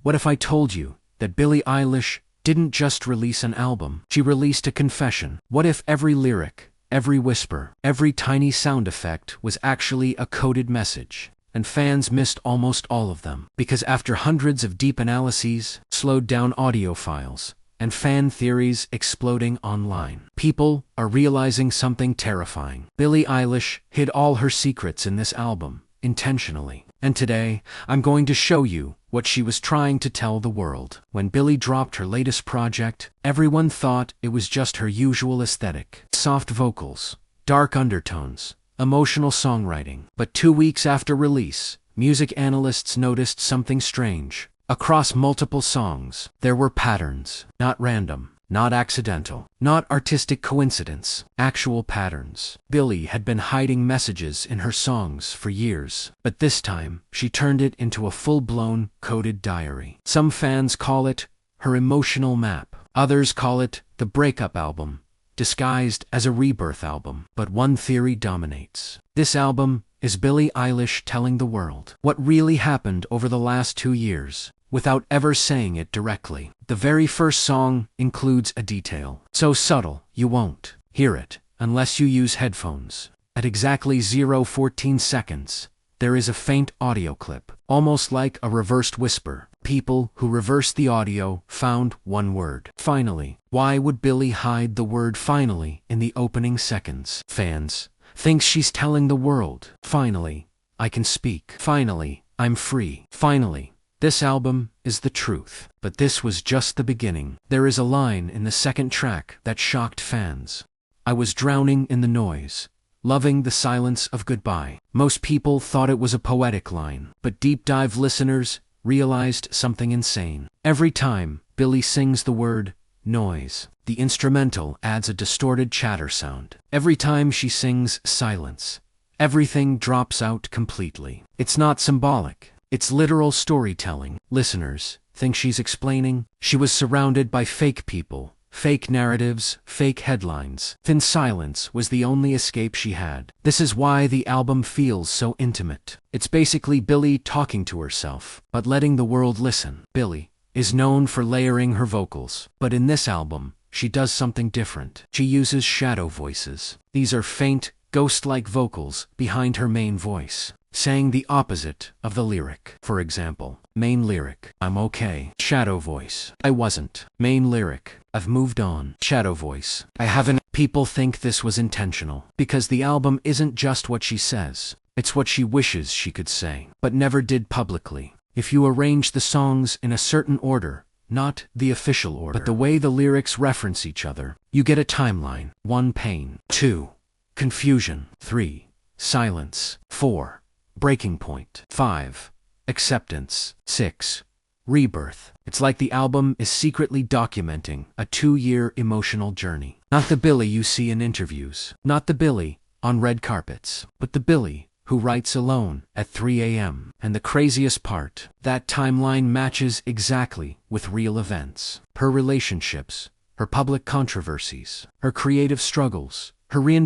What if I told you that Billie Eilish didn't just release an album, she released a confession? What if every lyric, every whisper, every tiny sound effect was actually a coded message? And fans missed almost all of them, because after hundreds of deep analyses, slowed down audio files, and fan theories exploding online, people are realizing something terrifying. Billie Eilish hid all her secrets in this album, intentionally. And today, I'm going to show you what she was trying to tell the world. When Billie dropped her latest project, everyone thought it was just her usual aesthetic. Soft vocals, dark undertones, emotional songwriting. But 2 weeks after release, music analysts noticed something strange. Across multiple songs, there were patterns. Not random, not accidental, not artistic coincidence, actual patterns. Billie had been hiding messages in her songs for years, but this time, she turned it into a full-blown, coded diary. Some fans call it her emotional map. Others call it the breakup album, disguised as a rebirth album. But one theory dominates. This album is Billie Eilish telling the world what really happened over the last 2 years, without ever saying it directly. The very first song includes a detail so subtle you won't hear it unless you use headphones. At exactly 0:14 seconds, there is a faint audio clip, almost like a reversed whisper. People who reversed the audio found one word: finally. Why would Billie hide the word finally in the opening seconds? Fans think she's telling the world, finally, I can speak. Finally, I'm free. Finally, this album is the truth. But this was just the beginning. There is a line in the second track that shocked fans. I was drowning in the noise, loving the silence of goodbye. Most people thought it was a poetic line, but deep dive listeners realized something insane. Every time Billie sings the word noise, the instrumental adds a distorted chatter sound. Every time she sings silence, everything drops out completely. It's not symbolic. It's literal storytelling. Listeners think she's explaining she was surrounded by fake people, fake narratives, fake headlines. Thin silence was the only escape she had. This is why the album feels so intimate. It's basically Billie talking to herself, but letting the world listen. Billie is known for layering her vocals, but in this album, she does something different. She uses shadow voices. These are faint, ghost-like vocals behind her main voice, saying the opposite of the lyric. For example, main lyric, I'm okay. Shadow voice, I wasn't. Main lyric, I've moved on. Shadow voice, I haven't. People think this was intentional, because the album isn't just what she says, it's what she wishes she could say, but never did publicly. If you arrange the songs in a certain order, not the official order, but the way the lyrics reference each other, you get a timeline. 1. Pain. 2. Confusion. 3. Silence. 4. Breaking point. 5. Acceptance. 6. Rebirth. It's like the album is secretly documenting a 2-year emotional journey. Not the Billie you see in interviews, not the Billie on red carpets, but the Billie who writes alone at 3 a.m. And the craziest part, that timeline matches exactly with real events. Her relationships, her public controversies, her creative struggles,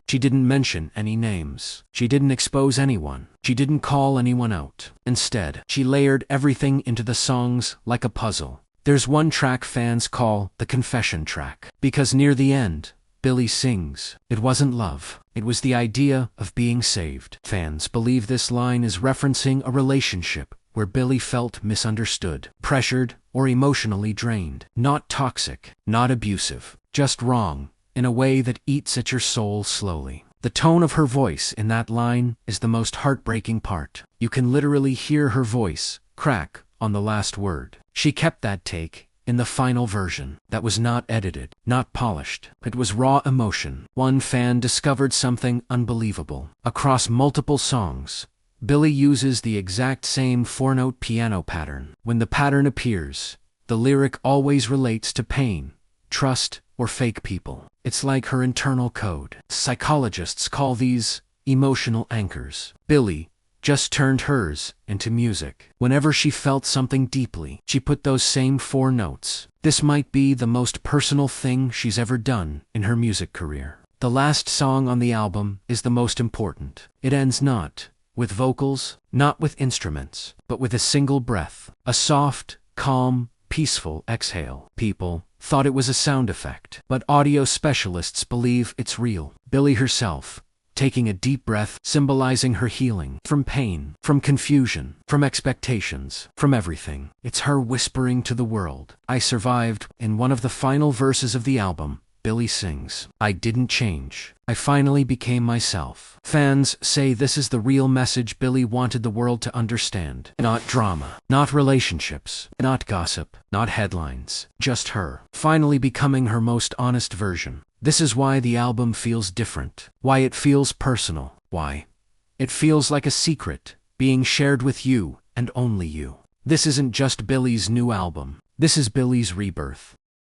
she didn't mention any names. She didn't expose anyone. She didn't call anyone out. Instead, she layered everything into the songs like a puzzle. There's one track fans call the confession track, because near the end, Billie sings, it wasn't love, it was the idea of being saved. Fans believe this line is referencing a relationship where Billie felt misunderstood, pressured, or emotionally drained. Not toxic, not abusive, just wrong, in a way that eats at your soul slowly. The tone of her voice in that line is the most heartbreaking part. You can literally hear her voice crack on the last word. She kept that take in the final version. That was not edited, not polished. It was raw emotion. One fan discovered something unbelievable. Across multiple songs, Billie uses the exact same 4-note piano pattern. When the pattern appears, the lyric always relates to pain, trust, or fake people. It's like her internal code. Psychologists call these emotional anchors. Billie just turned hers into music. Whenever she felt something deeply, she put those same 4 notes. This might be the most personal thing she's ever done in her music career. The last song on the album is the most important. It ends not with vocals, not with instruments, but with a single breath. A soft, calm, peaceful exhale. People thought it was a sound effect, but audio specialists believe it's real. Billie herself, taking a deep breath, symbolizing her healing from pain, from confusion, from expectations, from everything. It's her whispering to the world, "I survived." In one of the final verses of the album, Billie sings, "I didn't change. I finally became myself." Fans say this is the real message Billie wanted the world to understand. Not drama, not relationships, not gossip, not headlines. Just her, finally becoming her most honest version. This is why the album feels different. Why it feels personal. Why it feels like a secret, being shared with you, and only you. This isn't just Billie's new album. This is Billie's rebirth.